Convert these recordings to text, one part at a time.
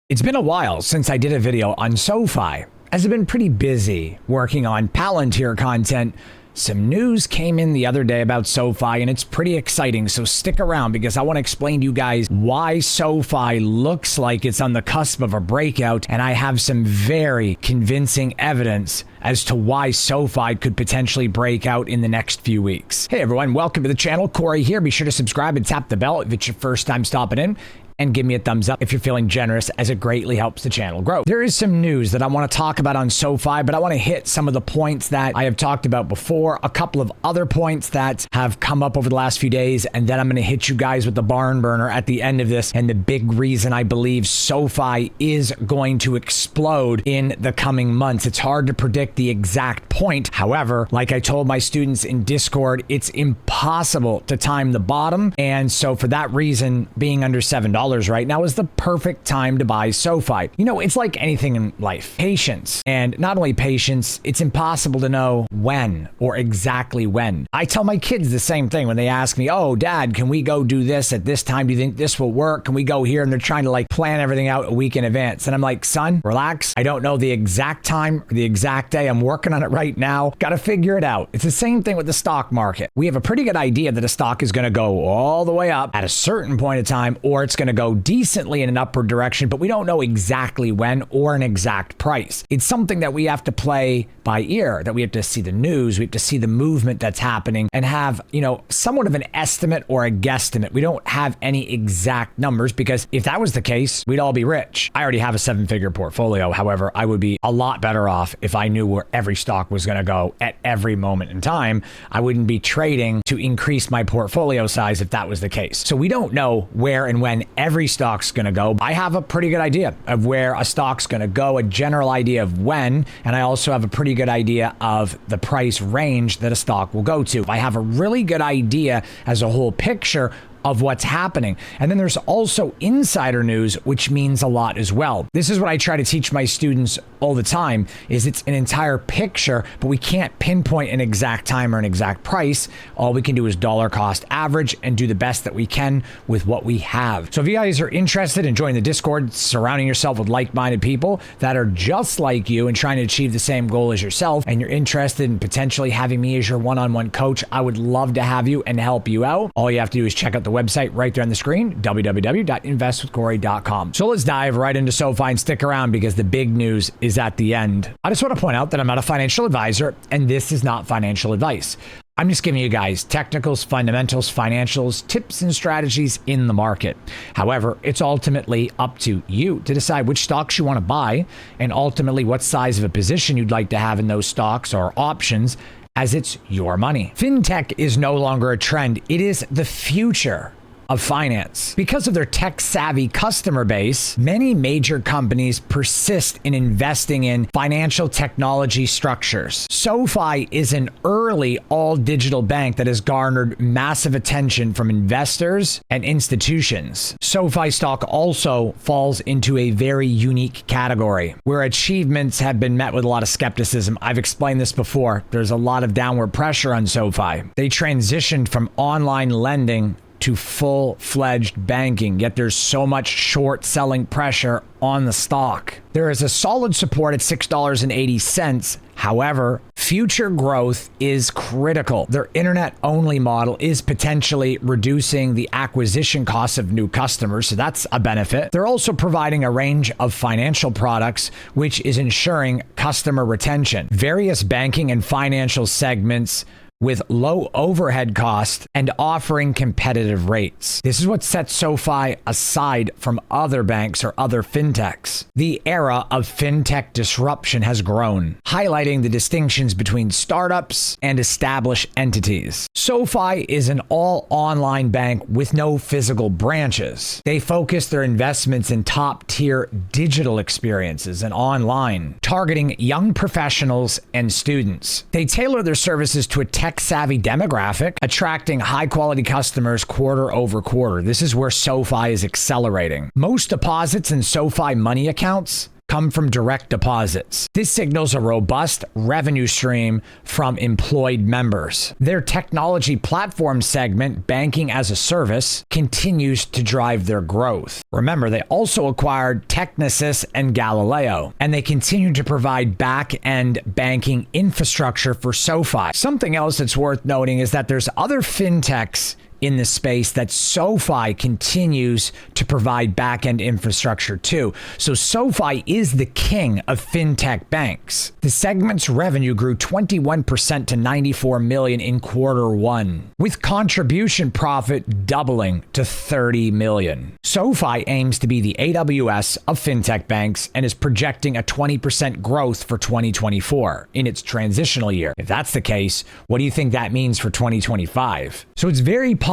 It's been a while since I did a video on SoFi, as I've been pretty busy working on Palantir content. Some news came in the other day about SoFi, and it's pretty exciting, so stick around because I want to explain to you guys why SoFi looks like it's on the cusp of a breakout, and I have some very convincing evidence as to why SoFi could potentially break out in the next few weeks. Hey everyone, welcome to the channel. Corey here. Be sure to subscribe and tap the bell if it's your first time stopping in. And give me a thumbs up if you're feeling generous, as it greatly helps the channel grow. There is some news that I want to talk about on SoFi, but I want to hit some of the points that I have talked about before, a couple of other points that have come up over the last few days, and then I'm going to hit you guys with the barn burner at the end of this, and the big reason I believe SoFi is going to explode in the coming months. It's hard to predict the exact point. However, like I told my students in Discord, it's impossible to time the bottom, and so for that reason, being under $7 right now is the perfect time to buy SoFi. You know, it's like anything in life. Patience. And not only patience, it's impossible to know when or exactly when. I tell my kids the same thing when they ask me, oh, Dad, can we go do this at this time? Do you think this will work? Can we go here? And they're trying to like plan everything out a week in advance. And I'm like, son, relax. I don't know the exact time or the exact day. I'm working on it right now. Got to figure it out. It's the same thing with the stock market. We have a pretty good idea that a stock is going to go all the way up at a certain point of time, or it's going to go decently in an upward direction, but we don't know exactly when or an exact price. It's something that we have to play by ear, that we have to see the news, we have to see the movement that's happening and have, you know, somewhat of an estimate or a guesstimate. We don't have any exact numbers because if that was the case, we'd all be rich. I already have a 7-figure portfolio. However, I would be a lot better off if I knew where every stock was going to go at every moment in time. I wouldn't be trading to increase my portfolio size if that was the case. So we don't know where and when every stock's going to go. I have a pretty good idea of where a stock's going to go, a general idea of when, and I also have a pretty good idea of the price range that a stock will go to. I have a really good idea as a whole picture of what's happening. And then there's also insider news, which means a lot as well. This is what I try to teach my students all the time, is it's an entire picture, but we can't pinpoint an exact time or an exact price. All we can do is dollar cost average and do the best that we can with what we have. So if you guys are interested in joining the Discord, surrounding yourself with like-minded people that are just like you and trying to achieve the same goal as yourself, and you're interested in potentially having me as your one-on-one coach, I would love to have you and help you out. All you have to do is check out the website right there on the screen, www.investwithcorey.com. So let's dive right into SoFi and stick around because the big news is at the end. I just want to point out that I'm not a financial advisor and this is not financial advice. I'm just giving you guys technicals, fundamentals, financials, tips, and strategies in the market. However, it's ultimately up to you to decide which stocks you want to buy and ultimately what size of a position you'd like to have in those stocks or options, as it's your money. Fintech is no longer a trend. It is the future of finance. Because of their tech-savvy customer base, many major companies persist in investing in financial technology structures. SoFi is an early all-digital bank that has garnered massive attention from investors and institutions. SoFi stock also falls into a very unique category, where achievements have been met with a lot of skepticism. I've explained this before. There's a lot of downward pressure on SoFi. They transitioned from online lending to full-fledged banking, yet there's so much short selling pressure on the stock. There is a solid support at $6.80. However, future growth is critical. Their internet-only model is potentially reducing the acquisition costs of new customers, so that's a benefit. They're also providing a range of financial products, which is ensuring customer retention. Various banking and financial segments with low overhead costs and offering competitive rates. This is what sets SoFi aside from other banks or other fintechs. The era of fintech disruption has grown, highlighting the distinctions between startups and established entities. SoFi is an all-online bank with no physical branches. They focus their investments in top-tier digital experiences and online, targeting young professionals and students. They tailor their services to a tech-savvy demographic, attracting high-quality customers quarter over quarter. This is where SoFi is accelerating. Most deposits in SoFi money accounts come from direct deposits. This signals a robust revenue stream from employed members. Their technology platform segment, Banking as a Service, continues to drive their growth. Remember, they also acquired Technisys and Galileo, and they continue to provide back-end banking infrastructure for SoFi. Something else that's worth noting is that there's other fintechs in the space that SoFi continues to provide back-end infrastructure to. So SoFi is the king of fintech banks. The segment's revenue grew 21% to $94 million in Q1, with contribution profit doubling to $30 million. SoFi aims to be the AWS of fintech banks and is projecting a 20% growth for 2024 in its transitional year. If that's the case, what do you think that means for 2025? So it's very possible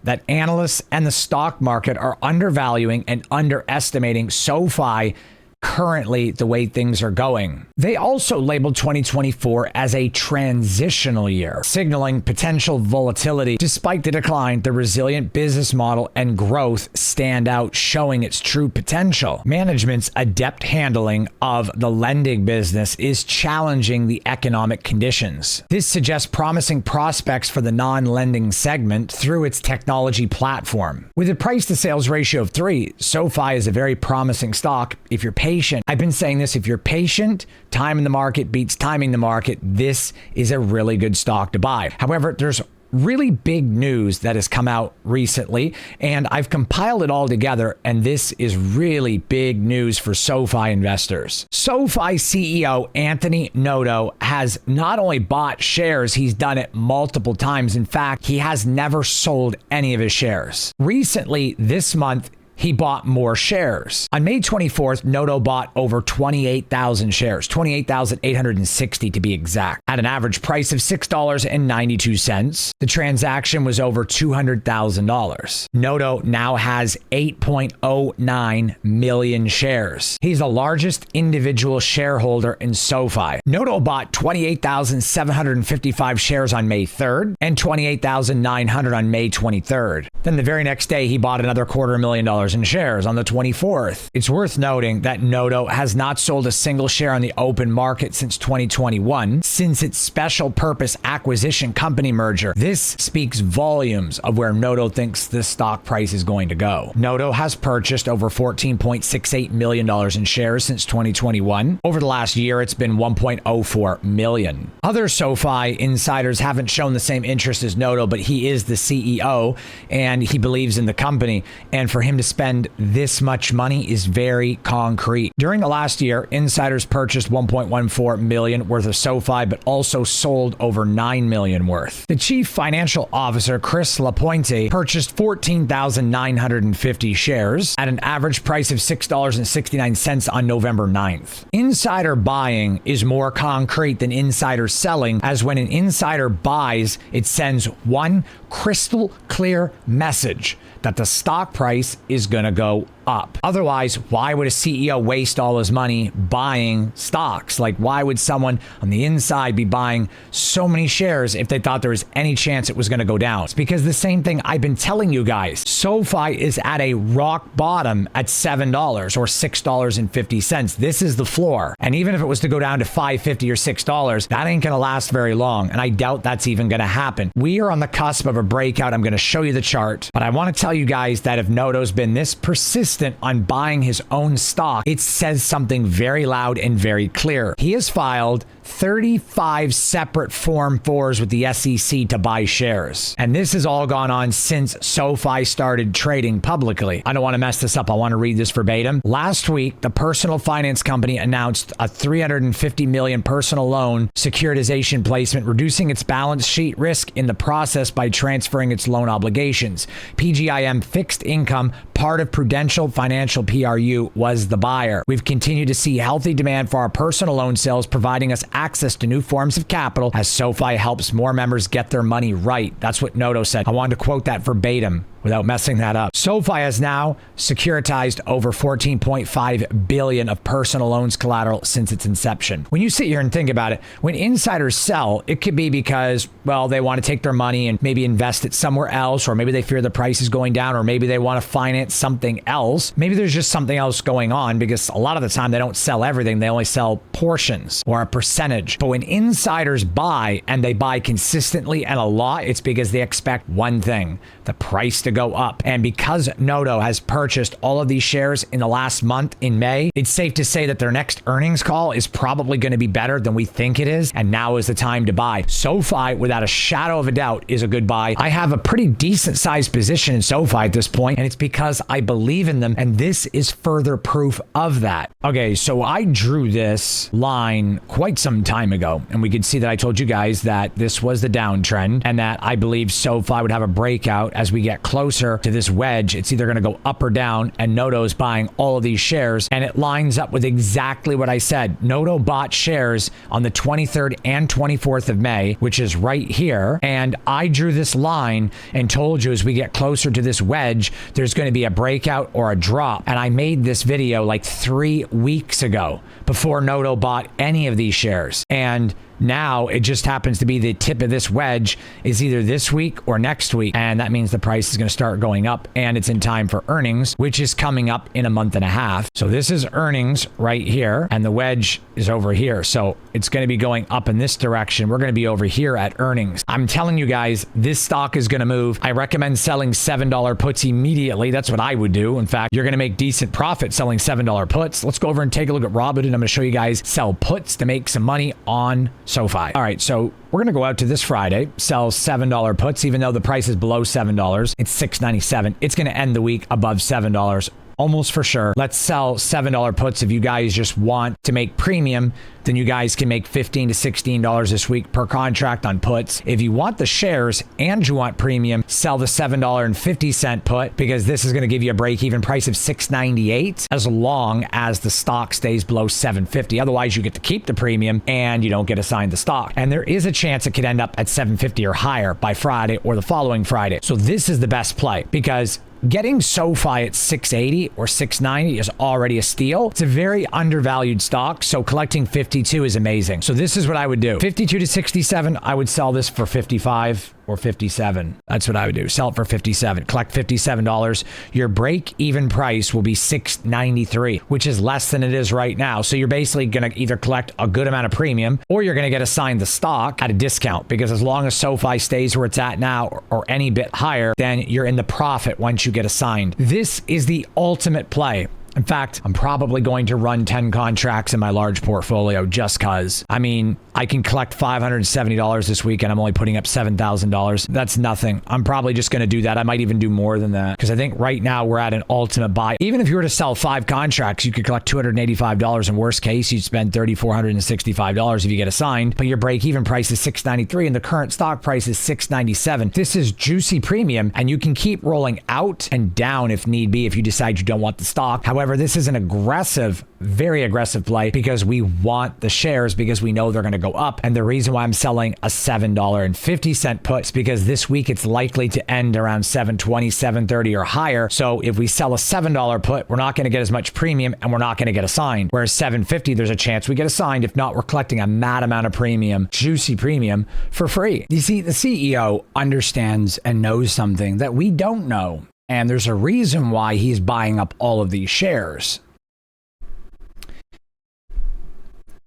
that analysts and the stock market are undervaluing and underestimating SoFi currently the way things are going. They also labeled 2024 as a transitional year, signaling potential volatility. Despite the decline, the resilient business model and growth stand out, showing its true potential. Management's adept handling of the lending business is challenging the economic conditions. This suggests promising prospects for the non-lending segment through its technology platform. With a price-to-sales ratio of 3, SoFi is a very promising stock if you're patient. I've been saying this, if you're patient, time in the market beats timing the market. This is a really good stock to buy. However, there's really big news that has come out recently, and I've compiled it all together, and this is really big news for SoFi investors. SoFi CEO Anthony Noto has not only bought shares, he's done it multiple times. In fact, he has never sold any of his shares. Recently, this month, he bought more shares. On May 24th, Noto bought over 28,000 shares, 28,860 to be exact, at an average price of $6.92. The transaction was over $200,000. Noto now has 8.09 million shares. He's the largest individual shareholder in SoFi. Noto bought 28,755 shares on May 3rd and 28,900 on May 23rd. Then the very next day, he bought another $250,000 in shares on the 24th. It's worth noting that Noto has not sold a single share on the open market since 2021, since its special purpose acquisition company merger. This speaks volumes of where Noto thinks the stock price is going to go. Noto has purchased over $14.68 million in shares since 2021. Over the last year, it's been $1.04 million. Other SoFi insiders haven't shown the same interest as Noto, but he is the CEO and he believes in the company. And for him to spend this much money is very concrete. During the last year, insiders purchased $1.14 million worth of SoFi, but also sold over $9 million worth. The chief financial officer, Chris Lapointe, purchased 14,950 shares at an average price of $6.69 on November 9th. Insider buying is more concrete than insider selling, as when an insider buys, it sends one crystal clear message that the stock price is going to go up. Otherwise, why would a CEO waste all his money buying stocks? Like, why would someone on the inside be buying so many shares if they thought there was any chance it was going to go down? It's because the same thing I've been telling you guys. SoFi is at a rock bottom at $7 or $6.50. This is the floor. And even if it was to go down to $5.50 or $6, that ain't going to last very long. And I doubt that's even going to happen. We are on the cusp of a breakout. I'm going to show you the chart, but I want to tell you guys that if Noto's been this persistent on buying his own stock, it says something very loud and very clear. He has filed 35 separate Form 4s with the SEC to buy shares. And this has all gone on since SoFi started trading publicly. I don't want to mess this up. I want to read this verbatim. Last week, the personal finance company announced a $350 million personal loan securitization placement, reducing its balance sheet risk in the process by transferring its loan obligations. PGIM Fixed Income, part of Prudential Financial PRU, was the buyer. We've continued to see healthy demand for our personal loan sales, providing us access to new forms of capital as SoFi helps more members get their money right. That's what Noto said. I wanted to quote that verbatim without messing that up. SoFi has now securitized over $14.5 billion of personal loans collateral since its inception. When you sit here and think about it, when insiders sell, it could be because, well, they want to take their money and maybe invest it somewhere else, or maybe they fear the price is going down, or maybe they want to finance something else. Maybe there's just something else going on, because a lot of the time they don't sell everything. They only sell portions or a percentage. But when insiders buy, and they buy consistently and a lot, it's because they expect one thing: the price to go up. And because Noto has purchased all of these shares in the last month in May, it's safe to say that their next earnings call is probably going to be better than we think it is, and now is the time to buy. SoFi, without a shadow of a doubt, is a good buy. I have a pretty decent sized position in SoFi at this point, and it's because I believe in them, and this is further proof of that. Okay, so I drew this line quite some time ago, and we could see that I told you guys that this was the downtrend, and that I believe SoFi would have a breakout as we get closer to this wedge. It's either going to go up or down, and Noto's buying all of these shares, and it lines up with exactly what I said. Noto bought shares on the 23rd and 24th of May, which is right here, and I drew this line and told you as we get closer to this wedge, there's going to be a breakout or a drop. And I made this video like 3 weeks ago before Noto bought any of these shares. And now it just happens to be the tip of this wedge is either this week or next week. And that means the price is going to start going up, and it's in time for earnings, which is coming up in a month and a half. So this is earnings right here, and the wedge is over here. So it's going to be going up in this direction. We're going to be over here at earnings. I'm telling you guys, this stock is going to move. I recommend selling $7 puts immediately. That's what I would do. In fact, you're going to make decent profit selling $7 puts. Let's go over and take a look at Robinhood, and I'm going to show you guys sell puts to make some money on SoFi. All right, so we're going to go out to this Friday, sell $7 puts, even though the price is below $7. It's $6.97. It's going to end the week above $7. Almost for sure. Let's sell $7 puts. If you guys just want to make premium, then you guys can make $15 to $16 this week per contract on puts. If you want the shares and you want premium, sell the $7.50 put, because this is going to give you a break-even price of $6.98 as long as the stock stays below $7.50. Otherwise, you get to keep the premium and you don't get assigned the stock. And there is a chance it could end up at $7.50 or higher by Friday or the following Friday. So this is the best play, because getting SoFi at $6.80 or $6.90 is already a steal. It's a very undervalued stock, so collecting 52 is amazing. So this is what I would do. 52 to 67, I would sell this for 55 or 57. That's what I would do. Sell it for 57. Collect $57. Your break-even price will be $6.93, which is less than it is right now. So you're basically going to either collect a good amount of premium, or you're going to get assigned the stock at a discount, because as long as SoFi stays where it's at now or any bit higher, then you're in the profit once you get assigned. This is the ultimate play. In fact, I'm probably going to run 10 contracts in my large portfolio just because. I mean, I can collect $570 this week and I'm only putting up $7,000. That's nothing. I'm probably just going to do that. I might even do more than that, because I think right now we're at an ultimate buy. Even if you were to sell 5 contracts, you could collect $285. In worst case, you'd spend $3,465 if you get assigned, but your break-even price is $6.93 and the current stock price is $6.97. This is juicy premium, and you can keep rolling out and down if need be if you decide you don't want the stock. However, this is an aggressive, very aggressive play, because we want the shares, because we know they're going to go up. And the reason why I'm selling a $7.50 put is because this week it's likely to end around $7.20, $7.30 or higher. So if we sell a $7 put, we're not going to get as much premium and we're not going to get assigned. Whereas $7.50, there's a chance we get assigned. If not, we're collecting a mad amount of premium, juicy premium, for free. You see, the CEO understands and knows something that we don't know. And there's a reason why he's buying up all of these shares.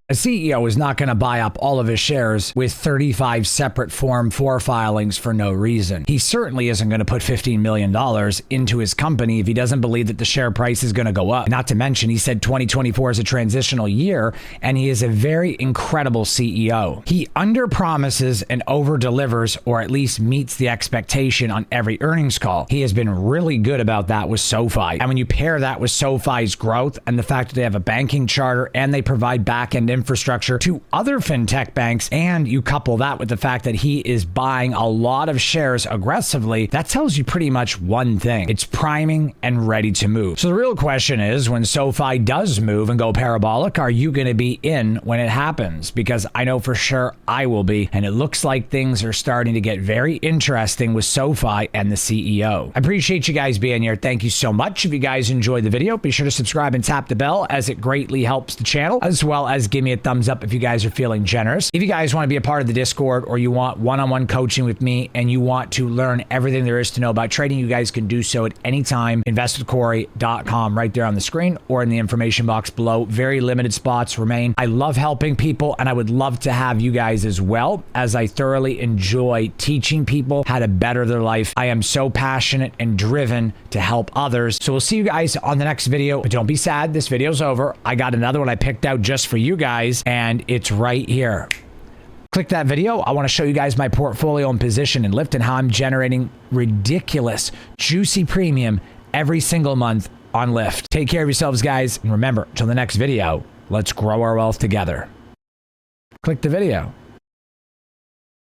A CEO is not going to buy up all of his shares with 35 separate Form 4 filings for no reason. He certainly isn't going to put $15 million into his company if he doesn't believe that the share price is going to go up. Not to mention, he said 2024 is a transitional year, and he is a very incredible CEO. He underpromises and over-delivers, or at least meets the expectation on every earnings call. He has been really good about that with SoFi. And when you pair that with SoFi's growth and the fact that they have a banking charter and they provide back-end infrastructure to other fintech banks, and you couple that with the fact that he is buying a lot of shares aggressively, that tells you pretty much one thing. It's priming and ready to move. So the real question is, when SoFi does move and go parabolic, are you going to be in when it happens? Because I know for sure I will be, and it looks like things are starting to get very interesting with SoFi and the CEO. I appreciate you guys being here. Thank you so much. If you guys enjoyed the video, be sure to subscribe and tap the bell, as it greatly helps the channel, as well as give me a thumbs up if you guys are feeling generous. If you guys want to be a part of the Discord, or you want one-on-one coaching with me and you want to learn everything there is to know about trading, you guys can do so at any time. InvestWithCorey.com right there on the screen or in the information box below. Very limited spots remain. I love helping people, and I would love to have you guys as well, as I thoroughly enjoy teaching people how to better their life. I am so passionate and driven to help others. So we'll see you guys on the next video, but don't be sad. This video's over. I got another one I picked out just for you guys, and it's right here. Click that video. I want to show you guys my portfolio and position in Lyft and how I'm generating ridiculous, juicy premium every single month on Lyft. Take care of yourselves, guys. And remember, till the next video, let's grow our wealth together. Click the video.